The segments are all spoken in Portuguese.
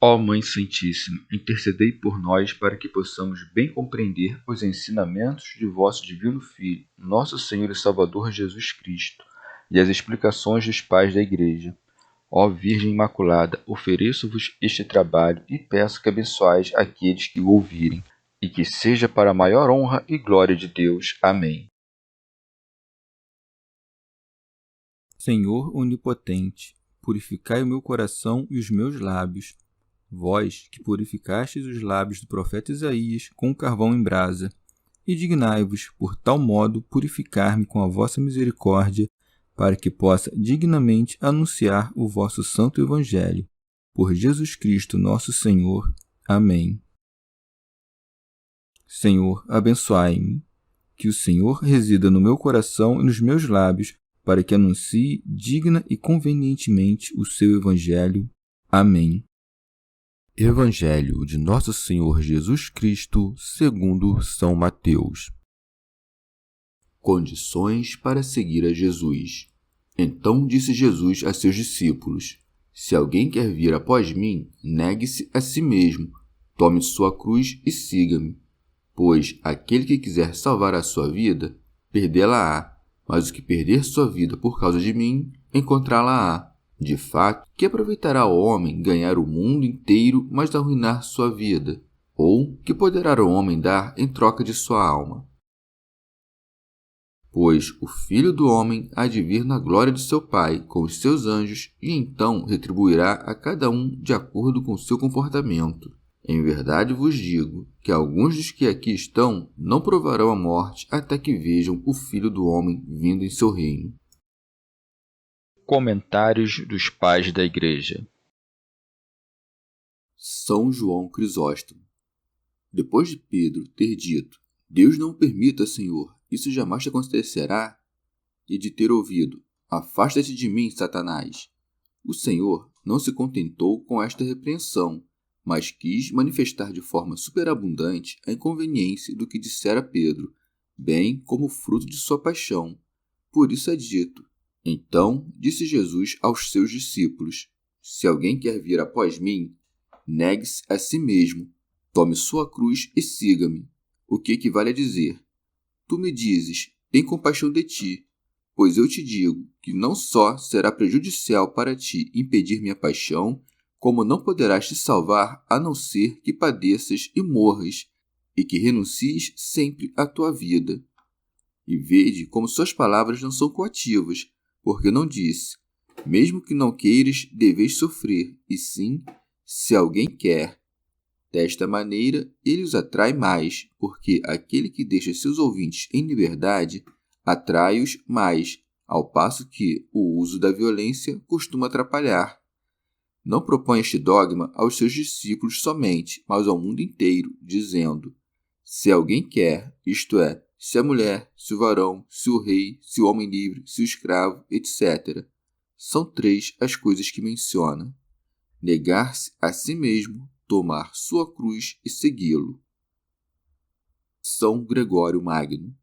Ó Mãe Santíssima, intercedei por nós para que possamos bem compreender os ensinamentos de vosso Divino Filho, nosso Senhor e Salvador Jesus Cristo, e as explicações dos pais da Igreja. Ó Virgem Imaculada, ofereço-vos este trabalho e peço que abençoais aqueles que o ouvirem, e que seja para a maior honra e glória de Deus. Amém. Senhor onipotente, purificai o meu coração e os meus lábios. Vós, que purificastes os lábios do profeta Isaías com carvão em brasa, e dignai-vos, por tal modo, purificar-me com a vossa misericórdia, para que possa dignamente anunciar o vosso santo Evangelho. Por Jesus Cristo nosso Senhor. Amém. Senhor, abençoai-me. Que o Senhor resida no meu coração e nos meus lábios, para que anuncie digna e convenientemente o seu Evangelho. Amém. Evangelho de Nosso Senhor Jesus Cristo, segundo São Mateus. Condições para seguir a Jesus. Então disse Jesus a seus discípulos: Se alguém quer vir após mim, negue-se a si mesmo, tome sua cruz e siga-me. Pois aquele que quiser salvar a sua vida, perdê-la-á, mas o que perder sua vida por causa de mim, encontrá-la-á. De fato, que aproveitará o homem ganhar o mundo inteiro, mas arruinar sua vida? Ou que poderá o homem dar em troca de sua alma? Pois o Filho do Homem há de vir na glória de seu Pai com os seus anjos, e então retribuirá a cada um de acordo com seu comportamento. Em verdade vos digo que alguns dos que aqui estão não provarão a morte até que vejam o Filho do Homem vindo em seu reino. Comentários dos Pais da Igreja. São João Crisóstomo. Depois de Pedro ter dito: Deus não o permita, Senhor, isso jamais te acontecerá, e de ter ouvido: Afasta-te de mim, Satanás, o Senhor não se contentou com esta repreensão, mas quis manifestar de forma superabundante a inconveniência do que dissera Pedro, bem como fruto de sua paixão. Por isso é dito: Então disse Jesus aos seus discípulos: Se alguém quer vir após mim, negue-se a si mesmo, tome sua cruz e siga-me. O que equivale a dizer: Tu me dizes, tem compaixão de ti, pois eu te digo que não só será prejudicial para ti impedir minha paixão, como não poderás te salvar a não ser que padeças e morras, e que renuncies sempre à tua vida. E vede como suas palavras não são coativas, porque não disse: Mesmo que não queires, deveis sofrer, e sim, se alguém quer. Desta maneira, ele os atrai mais, porque aquele que deixa seus ouvintes em liberdade atrai-os mais, ao passo que o uso da violência costuma atrapalhar. Não propõe este dogma aos seus discípulos somente, mas ao mundo inteiro, dizendo: Se alguém quer, isto é, se a mulher, se o varão, se o rei, se o homem livre, se o escravo, etc. São 3 as coisas que menciona: negar-se a si mesmo, tomar sua cruz e segui-lo. São Gregório Magno.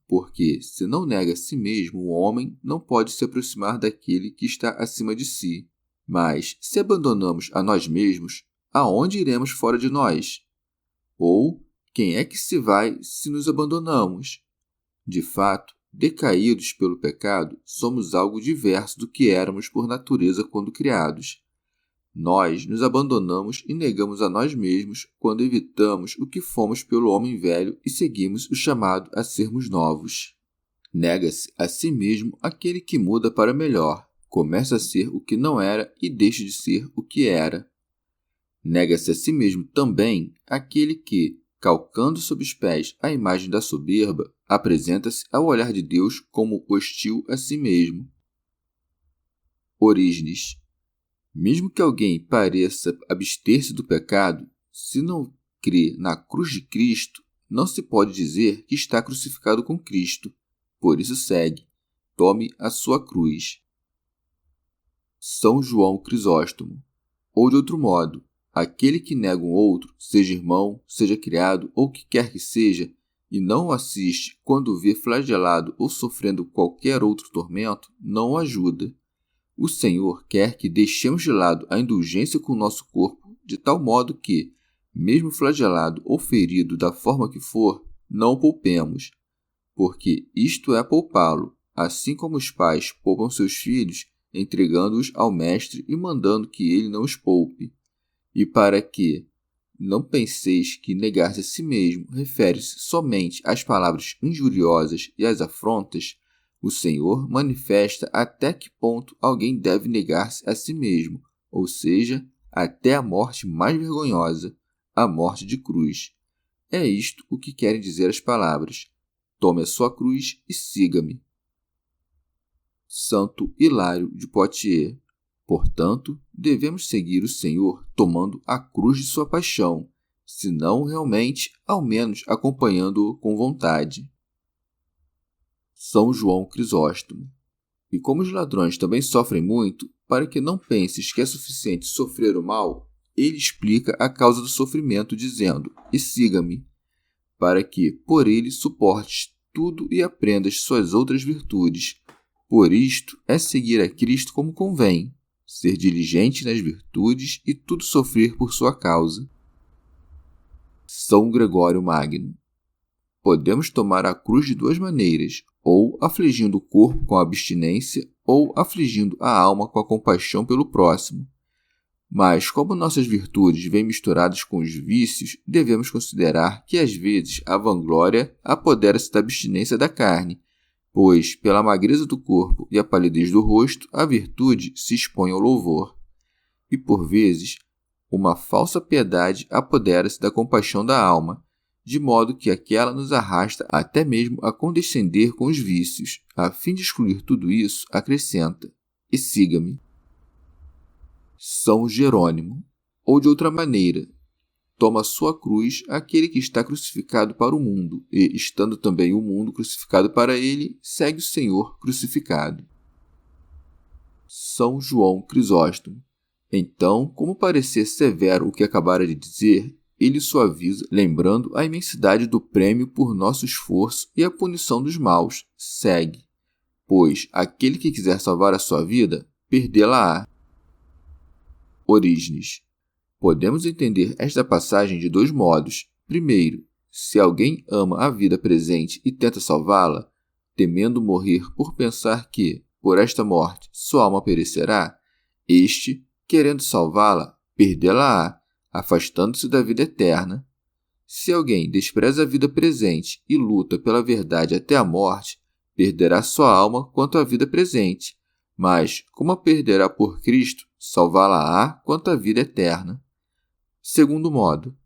Porque, se não nega a si mesmo, o homem não pode se aproximar daquele que está acima de si. Mas, se abandonamos a nós mesmos, aonde iremos fora de nós? Ou, quem é que se vai se nos abandonamos? De fato, decaídos pelo pecado, somos algo diverso do que éramos por natureza quando criados. Nós nos abandonamos e negamos a nós mesmos quando evitamos o que fomos pelo homem velho e seguimos o chamado a sermos novos. Nega-se a si mesmo aquele que muda para melhor, começa a ser o que não era e deixa de ser o que era. Nega-se a si mesmo também aquele que, calcando sob os pés a imagem da soberba, apresenta-se ao olhar de Deus como hostil a si mesmo. Orígenes. Mesmo que alguém pareça abster-se do pecado, se não crê na cruz de Cristo, não se pode dizer que está crucificado com Cristo. Por isso segue: tome a sua cruz. São João Crisóstomo. Ou de outro modo, aquele que nega um outro, seja irmão, seja criado ou que quer que seja, e não o assiste quando o vê flagelado ou sofrendo qualquer outro tormento, não o ajuda. O Senhor quer que deixemos de lado a indulgência com o nosso corpo, de tal modo que, mesmo flagelado ou ferido da forma que for, não o poupemos, porque isto é poupá-lo, assim como os pais poupam seus filhos, entregando-os ao mestre e mandando que ele não os poupe. E para que não penseis que negar-se a si mesmo refere-se somente às palavras injuriosas e às afrontas, o Senhor manifesta até que ponto alguém deve negar-se a si mesmo, ou seja, até a morte mais vergonhosa, a morte de cruz. É isto o que querem dizer as palavras: tome a sua cruz e siga-me. Santo Hilário de Poitiers. Portanto, devemos seguir o Senhor tomando a cruz de sua paixão, se não realmente, ao menos acompanhando-o com vontade. São João Crisóstomo. E como os ladrões também sofrem muito, para que não penses que é suficiente sofrer o mal, ele explica a causa do sofrimento, dizendo: e siga-me, para que, por ele, suportes tudo e aprendas suas outras virtudes. Por isto é seguir a Cristo como convém, ser diligente nas virtudes e tudo sofrer por sua causa. São Gregório Magno. Podemos tomar a cruz de duas maneiras, ou afligindo o corpo com a abstinência, ou afligindo a alma com a compaixão pelo próximo. Mas, como nossas virtudes vêm misturadas com os vícios, devemos considerar que, às vezes, a vanglória apodera-se da abstinência da carne, pois, pela magreza do corpo e a palidez do rosto, a virtude se expõe ao louvor. E, por vezes, uma falsa piedade apodera-se da compaixão da alma, de modo que aquela nos arrasta até mesmo a condescender com os vícios. A fim de excluir tudo isso, acrescenta: e siga-me. São Jerônimo. Ou de outra maneira, toma sua cruz aquele que está crucificado para o mundo, e, estando também o mundo crucificado para ele, segue o Senhor crucificado. São João Crisóstomo. Então, como parecer severo o que acabara de dizer, ele suaviza, lembrando a imensidade do prêmio por nosso esforço e a punição dos maus. Segue, pois aquele que quiser salvar a sua vida, perdê-la-á. Orígenes. Podemos entender esta passagem de dois modos. Primeiro, se alguém ama a vida presente e tenta salvá-la, temendo morrer por pensar que, por esta morte, sua alma perecerá, este, querendo salvá-la, perdê-la-á, afastando-se da vida eterna. Se alguém despreza a vida presente e luta pela verdade até a morte, perderá sua alma quanto à vida presente, mas, como a perderá por Cristo, salvá-la-á quanto à vida eterna. Segundo modo,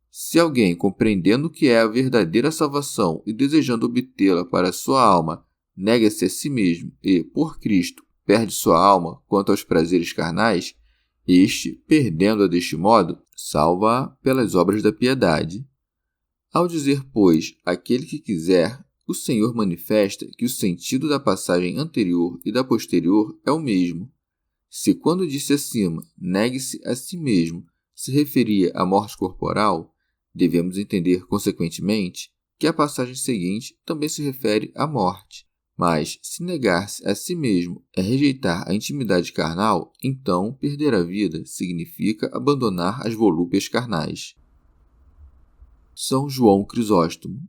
se alguém, compreendendo o que é a verdadeira salvação e desejando obtê-la para sua alma, nega-se a si mesmo e, por Cristo, perde sua alma quanto aos prazeres carnais, este, perdendo-a deste modo, salva-a pelas obras da piedade. Ao dizer, pois, aquele que quiser, o Senhor manifesta que o sentido da passagem anterior e da posterior é o mesmo. Se quando disse acima, negue-se a si mesmo, se referia à morte corporal, devemos entender, consequentemente, que a passagem seguinte também se refere à morte. Mas, se negar-se a si mesmo é rejeitar a intimidade carnal, então perder a vida significa abandonar as volúpias carnais. São João Crisóstomo.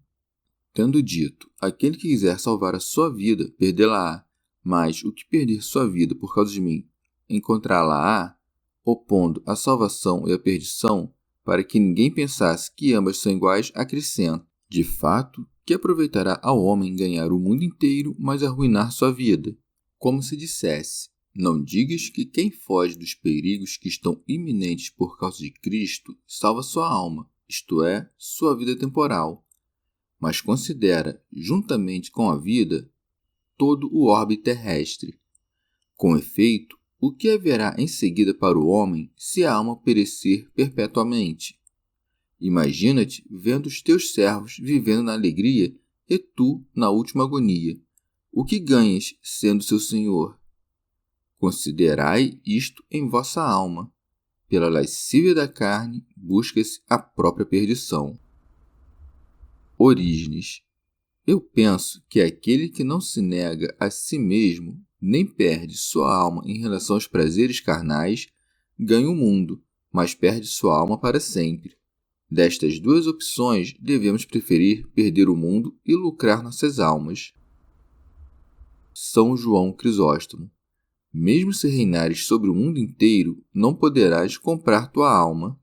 Tendo dito, aquele que quiser salvar a sua vida, perdê-la-á, mas o que perder sua vida por causa de mim, encontrá-la-á, opondo a salvação e a perdição, para que ninguém pensasse que ambas são iguais, acrescenta: de fato, que aproveitará ao homem ganhar o mundo inteiro, mas arruinar sua vida? Como se dissesse: não digas que quem foge dos perigos que estão iminentes por causa de Cristo salva sua alma, isto é, sua vida temporal, mas considera, juntamente com a vida, todo o orbe terrestre. Com efeito, o que haverá em seguida para o homem se a alma perecer perpetuamente? Imagina-te vendo os teus servos vivendo na alegria e tu na última agonia. O que ganhas sendo seu senhor? Considerai isto em vossa alma. Pela lascívia da carne busca-se a própria perdição. Orígenes. Eu penso que aquele que não se nega a si mesmo, nem perde sua alma em relação aos prazeres carnais, ganha o mundo, mas perde sua alma para sempre. Destas duas opções, devemos preferir perder o mundo e lucrar nossas almas. São João Crisóstomo. Mesmo se reinares sobre o mundo inteiro, não poderás comprar tua alma.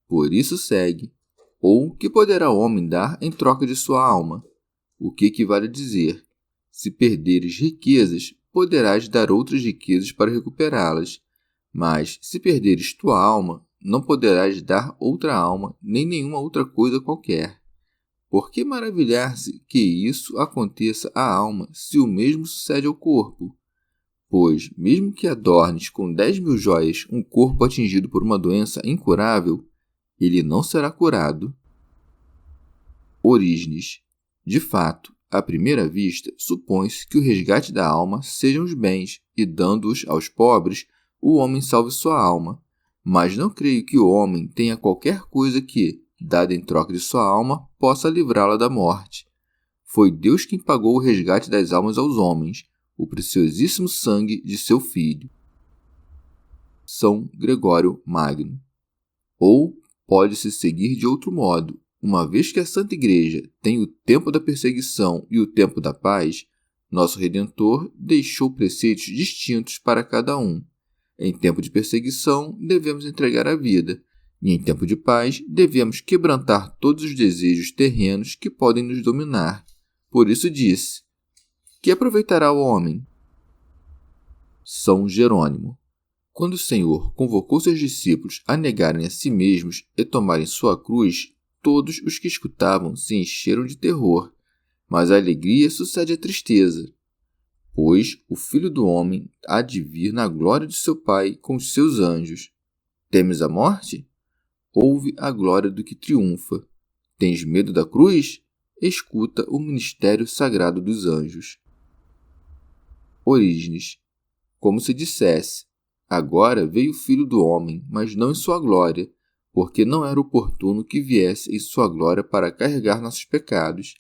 Por isso segue. Ou que poderá o homem dar em troca de sua alma? O que equivale a dizer: se perderes riquezas, poderás dar outras riquezas para recuperá-las. Mas, se perderes tua alma, não poderás dar outra alma, nem nenhuma outra coisa qualquer. Por que maravilhar-se que isso aconteça à alma, se o mesmo sucede ao corpo? Pois, mesmo que adornes com 10.000 joias um corpo atingido por uma doença incurável, ele não será curado. Orígenes. De fato, à primeira vista, supõe-se que o resgate da alma sejam os bens, e dando-os aos pobres, o homem salve sua alma. Mas não creio que o homem tenha qualquer coisa que, dada em troca de sua alma, possa livrá-la da morte. Foi Deus quem pagou o resgate das almas aos homens, o preciosíssimo sangue de seu Filho. São Gregório Magno. Ou pode-se seguir de outro modo. Uma vez que a Santa Igreja tem o tempo da perseguição e o tempo da paz, nosso Redentor deixou preceitos distintos para cada um. Em tempo de perseguição, devemos entregar a vida, e em tempo de paz, devemos quebrantar todos os desejos terrenos que podem nos dominar. Por isso disse: que aproveitará o homem? São Jerônimo. Quando o Senhor convocou seus discípulos a negarem a si mesmos e tomarem sua cruz, todos os que escutavam se encheram de terror, mas a alegria sucede à tristeza. Pois o Filho do Homem há de vir na glória de seu Pai com os seus anjos. Temes a morte? Ouve a glória do que triunfa. Tens medo da cruz? Escuta o ministério sagrado dos anjos. Orígenes. Como se dissesse: agora veio o Filho do Homem, mas não em sua glória, porque não era oportuno que viesse em sua glória para carregar nossos pecados,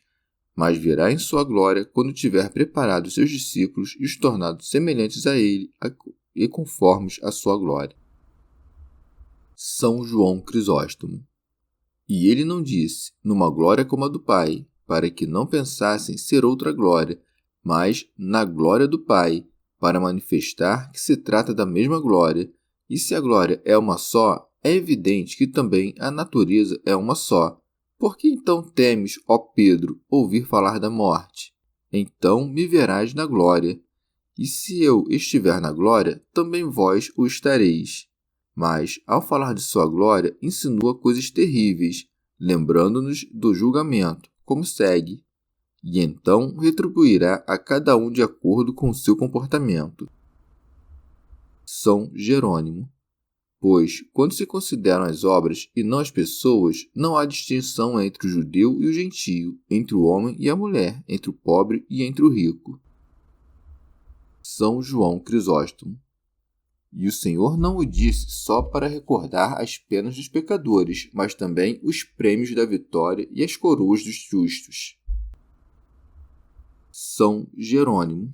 mas virá em sua glória quando tiver preparado seus discípulos e os tornado semelhantes a ele e conformes à sua glória. São João Crisóstomo. E ele não disse, numa glória como a do Pai, para que não pensassem ser outra glória, mas na glória do Pai, para manifestar que se trata da mesma glória. E se a glória é uma só, é evidente que também a natureza é uma só. Por que então temes, ó Pedro, ouvir falar da morte? Então me verás na glória. E se eu estiver na glória, também vós o estareis. Mas, ao falar de sua glória, insinua coisas terríveis, lembrando-nos do julgamento, como segue: e então retribuirá a cada um de acordo com o seu comportamento. São Jerônimo. Pois, quando se consideram as obras e não as pessoas, não há distinção entre o judeu e o gentio, entre o homem e a mulher, entre o pobre e entre o rico. São João Crisóstomo. E o Senhor não o disse só para recordar as penas dos pecadores, mas também os prêmios da vitória e as coroas dos justos. São Jerônimo.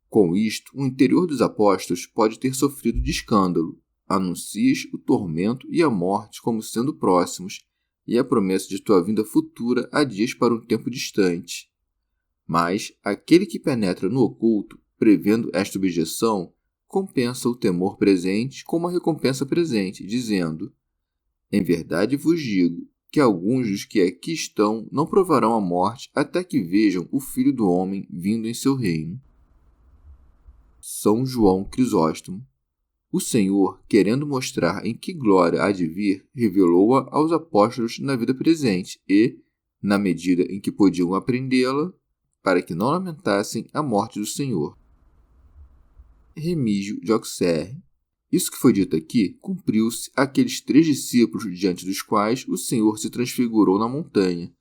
Com isto, o interior dos apóstolos pode ter sofrido de escândalo. Anuncias o tormento e a morte como sendo próximos, e a promessa de tua vinda futura há dias para um tempo distante. Mas aquele que penetra no oculto, prevendo esta objeção, compensa o temor presente com uma recompensa presente, dizendo: em verdade vos digo que alguns dos que aqui estão não provarão a morte até que vejam o Filho do Homem vindo em seu reino. São João Crisóstomo. O Senhor, querendo mostrar em que glória há de vir, revelou-a aos apóstolos na vida presente e, na medida em que podiam aprendê-la, para que não lamentassem a morte do Senhor. Remígio de Auxerre. Isso que foi dito aqui cumpriu-se àqueles 3 discípulos diante dos quais o Senhor se transfigurou na montanha,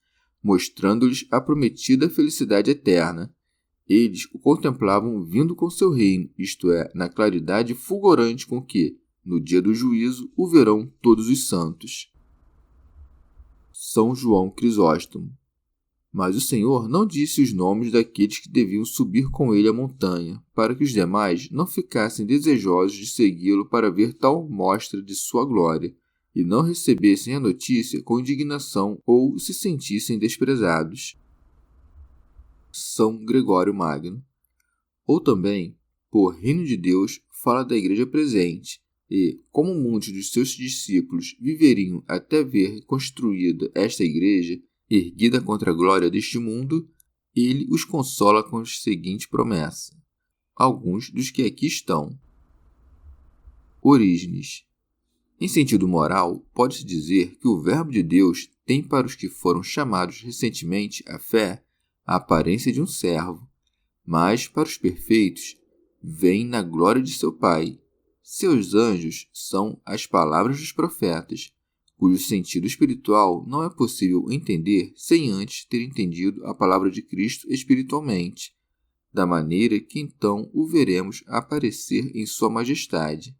mostrando-lhes a prometida felicidade eterna. Eles o contemplavam vindo com seu reino, isto é, na claridade fulgurante com que, no dia do juízo, o verão todos os santos. São João Crisóstomo. Mas o Senhor não disse os nomes daqueles que deviam subir com ele a montanha, para que os demais não ficassem desejosos de segui-lo para ver tal mostra de sua glória, e não recebessem a notícia com indignação ou se sentissem desprezados. São Gregório Magno. Ou também, por reino de Deus, fala da igreja presente, e, como muitos dos seus discípulos viveriam até ver construída esta igreja, erguida contra a glória deste mundo, ele os consola com a seguinte promessa. Alguns dos que aqui estão. Orígenes. Em sentido moral, pode-se dizer que o Verbo de Deus tem para os que foram chamados recentemente à fé a aparência de um servo, mas para os perfeitos vem na glória de seu Pai. Seus anjos são as palavras dos profetas, cujo sentido espiritual não é possível entender sem antes ter entendido a palavra de Cristo espiritualmente, da maneira que então o veremos aparecer em sua majestade.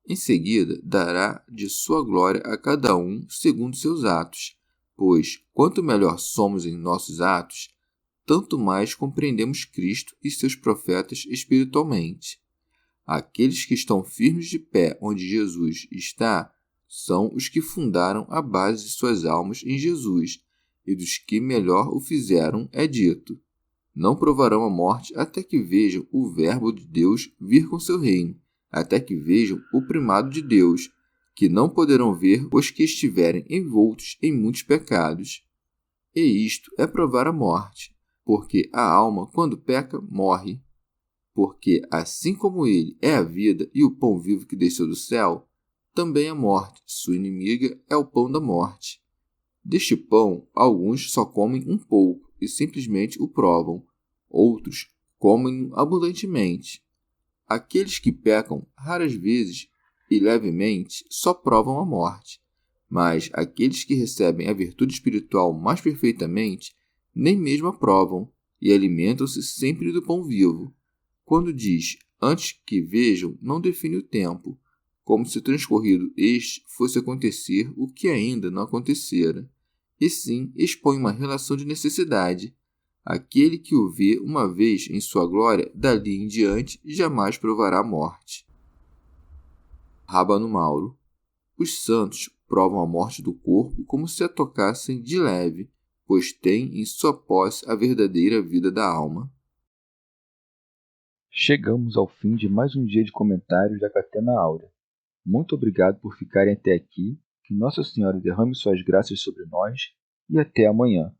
Em seguida, dará de sua glória a cada um segundo seus atos, pois, quanto melhor somos em nossos atos, tanto mais compreendemos Cristo e seus profetas espiritualmente. Aqueles que estão firmes de pé onde Jesus está, são os que fundaram a base de suas almas em Jesus, e dos que melhor o fizeram é dito: não provarão a morte até que vejam o Verbo de Deus vir com seu reino, até que vejam o primado de Deus, que não poderão ver os que estiverem envoltos em muitos pecados. E isto é provar a morte, porque a alma, quando peca, morre. Porque, assim como ele é a vida e o pão vivo que desceu do céu, também a morte, sua inimiga, é o pão da morte. Deste pão, alguns só comem um pouco e simplesmente o provam, outros comem-no abundantemente. Aqueles que pecam raras vezes e levemente só provam a morte, mas aqueles que recebem a virtude espiritual mais perfeitamente nem mesmo a provam e alimentam-se sempre do pão vivo. Quando diz antes que vejam, não define o tempo, como se transcorrido este fosse acontecer o que ainda não acontecera, e sim expõe uma relação de necessidade. Aquele que o vê uma vez em sua glória, dali em diante, jamais provará a morte. Rábano Mauro. Os santos provam a morte do corpo como se a tocassem de leve, pois têm em sua posse a verdadeira vida da alma. Chegamos ao fim de mais um dia de comentários da Catena Áurea. Muito obrigado por ficarem até aqui, que Nossa Senhora derrame suas graças sobre nós e até amanhã.